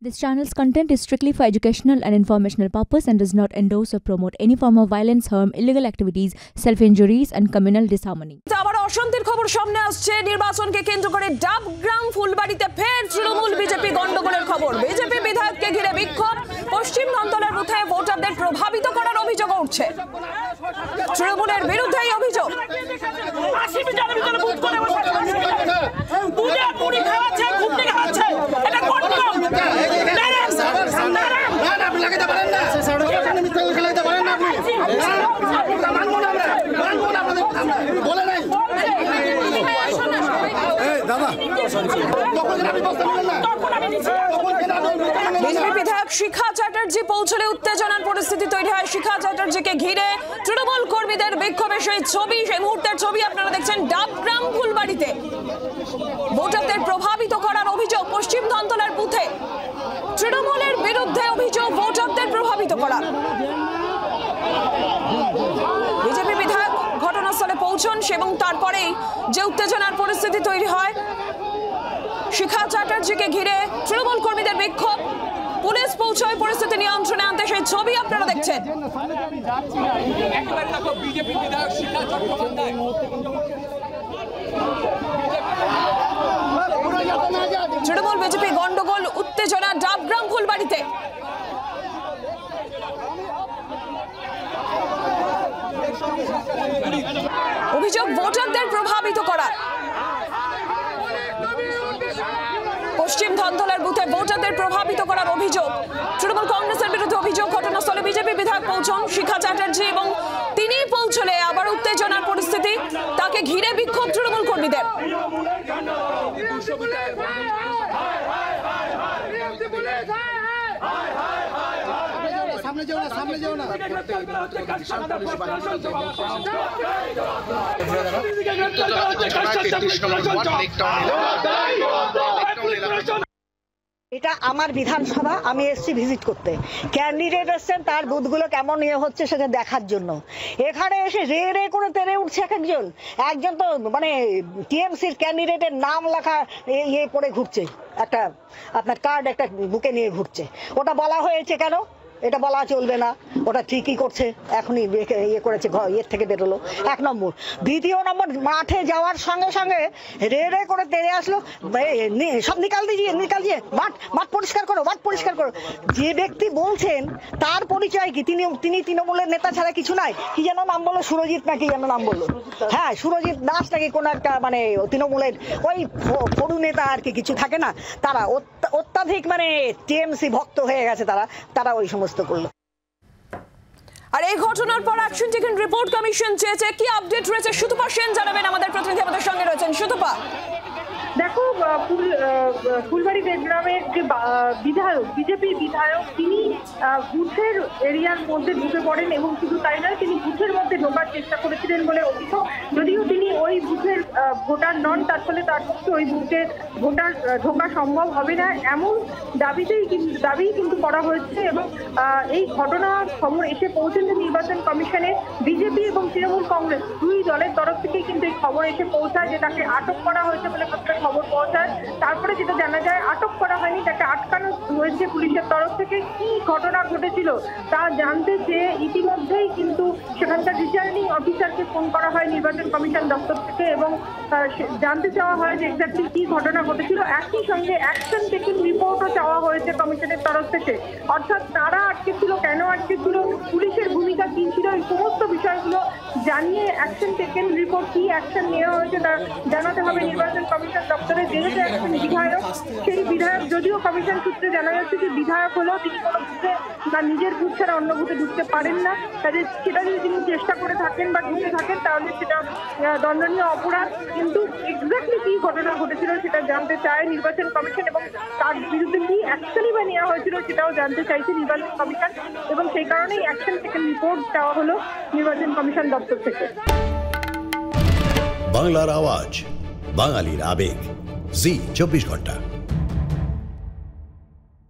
This channel's content is strictly for educational and informational purpose and does not endorse or promote any form of violence, harm, illegal activities, self-injuries and communal disharmony. আবার অশান্তির খবর সামনে আসছে। নির্বাচনকে কেন্দ্র করে ডাবগ্রাম ফুলবাড়িতে ফের তৃণমূল বিজেপি গন্ডগোলের খবর। বিজেপি বিধায়ককে ঘিরে বিক্ষোভ, পশ্চিম ধনতলার বুথে ভোটারদের প্রভাবিত করার অভিযোগ উঠছে। তৃণমূলের বিরুদ্ধে এই অভিযোগ। বিজেপি বিধায়ক শিখা চ্যাটার্জি পৌঁছলে উত্তেজনার পরিস্থিতি তৈরি হয়। শিখা চ্যাটার্জিকে ঘিরে তৃণমূল কর্মীদের বিক্ষোভে সেই মুহূর্তের ছবি আপনারা দেখছেন ডাবগ্রাম ফুলবাড়িতে। ভোটারদের প্রভাবিত করার অভিযোগ পশ্চিম ধনতলার বুথে। তৃণমূলের বিরুদ্ধে অভিযোগ ভোটারদের প্রভাবিত করা। বিজেপি বিধায়ক ঘটনাস্থলে পৌঁছন এবং তারপরেই যে উত্তেজনার পরিস্থিতি তৈরি হয়। শিখা চ্যাটার্জিকে ঘিরে তৃণমূল কর্মীদের বিক্ষোভ, পুলিশ পৌঁছয় পরিস্থিতি নিয়ন্ত্রণে আনতে সেই ছবি আপনারা দেখছেন। তৃণমূল বিজেপি গন্ডগোল, উত্তেজনা ডাবগ্রাম ফুলবাড়িতে। অভিযোগ ভোটারদের প্রভাবিত করা। পশ্চিম ধনতলার বুথে ভোটারদের প্রভাবিত করার অভিযোগ। তৃণমূল কংগ্রেসের বিরুদ্ধে অভিযোগ। ঘটনাস্থলে বিজেপি বিধায়ক পৌঁছন শিখা চ্যাটার্জি এবং তিনি পৌঁছলে আবার উত্তেজনার পরিস্থিতি। তাকে ঘিরে বিক্ষোভ তৃণমূল কর্মীদের। এটা আমার বিধানসভা, আমি এসছি ভিজিট করতে। ক্যান্ডিডেট এসছেন, তার বুথগুলো কেমন হচ্ছে সেটা দেখার জন্য। এখানে এসে রে রে করে তেড়ে উঠছে একজন তো মানে টিএমসির ক্যান্ডিডেটের নাম লেখা ইয়ে পড়ে ঘুরছে, একটা আপনার কার্ড একটা বুকে নিয়ে ঘুরছে। ওটা বলা হয়েছে কেন? এটা বলা চলবে না, ওটা ঠিকই করছে, এখনই ইয়ে করেছে, ইয়ের থেকে বেরোলো। 1 নম্বর। দ্বিতীয় নম্বর, মাঠে যাওয়ার সঙ্গে সঙ্গে রে রে করে তেড়ে আসলো, সব নিকাল দিয়ে মাঠ পরিষ্কার করো, মাঠ পরিষ্কার করো। যে ব্যক্তি বলছেন তার পরিচয় কি? তিনি তৃণমূলের নেতা ছাড়া কিছু নাই। কি যেন নাম বললো, সুরজিৎ নাকি যেন নাম বললো, হ্যাঁ সুরজিৎ দাস নাকি কোন একটা মানে তৃণমূলের ওই সরু নেতা আর কি, কিছু থাকে না, তারা অত্যাধিক মানে টিএমসি ভক্ত হয়ে গেছে, তারা ওই সমস্ত করলো। আর এই ঘটনার পর অ্যাকশন টেকেন রিপোর্ট কমিশন চেয়েছে। কি আপডেট রয়েছে সুতপা সেন জানাবেন, আমাদের প্রতিনিধি আমাদের সঙ্গে রয়েছেন। সুতপা, দেখো, ফুলবাড়ি দেবগ্রামের যে বিধায়ক, বিজেপি বিধায়ক, তিনি বুথের এরিয়ার মধ্যে ঢুকে পড়েন এবং শুধু তাই নয়, তিনি বুথের মধ্যে ঢোকার চেষ্টা করেছিলেন বলে অভিযোগ। যদিও তিনি ওই বুথের ভোটার নন, তার ফলে তার পক্ষে ওই বুথে ভোটার ঢোকা সম্ভব হবে না, এমন দাবি কিন্তু করা হয়েছে। এবং এই ঘটনার খবর এসে পৌঁছেছে নির্বাচন কমিশনে। বিজেপি এবং তৃণমূল কংগ্রেস দুই দলের তরফ থেকে কিন্তু এই খবর এসে পৌঁছায় যে তাকে আটক করা হয়েছে বলে খবর পৌঁছায়। তারপরে যেটা জানা যায়, আটক করা হয়নি, তাকে আটকানো হয়েছে পুলিশের তরফ থেকে। কি ঘটনা ঘটেছিল তা জানতে চেয়ে ইতিমধ্যেই কিন্তু সেখানকার রিটার্নিং অফিসারকে ফোন করা হয় নির্বাচন কমিশন দপ্তর থেকে এবং জানতে চাওয়া হয় যে এক্স্যাক্টলি কি ঘটনা ঘটেছিল। একই সঙ্গে অ্যাকশন টেকেন রিপোর্টও চাওয়া হয়েছে কমিশনের তরফ থেকে। অর্থাৎ তারা আটকেছিল, কেন আটকেছিল, পুলিশের ভূমিকা কি ছিল, এই সমস্ত বিষয়গুলো জানিয়ে অ্যাকশন টেকেন রিপোর্ট, কি অ্যাকশন নেওয়া হয়েছে তা জানাতে হবে নির্বাচন কমিশন দপ্তরে। যেহেতু একজন বিধায়ক, সেই বিধায়ক, যদিও কমিশন সূত্রে জানা যাচ্ছে যে বিধায়ক হলেও তিনি কোনো বুথে বা নিজের বুথ ছাড়া অন্য বুথে ঢুকতে পারেন না। কাজে সেটা যদি তিনি চেষ্টা করে থাকেন বা ঢুকে থাকেন তাহলে সেটা দণ্ডনীয় অপরাধ। কিন্তু এক্স্যাক্টলি কি ঘটনা ঘটেছিল সেটা জানতে চায় নির্বাচন কমিশন এবং তার বিরুদ্ধে কি অ্যাকশনই বা নেওয়া হয়েছিল সেটাও জানতে চাইছে নির্বাচন কমিশন। এবং সেই কারণেই অ্যাকশন টেকেন রিপোর্ট চাওয়া হলো নির্বাচন কমিশন দপ্তর থেকে। বাংলার আওয়াজ, বাঙালির আবেগ, জি 24 ঘন্টা।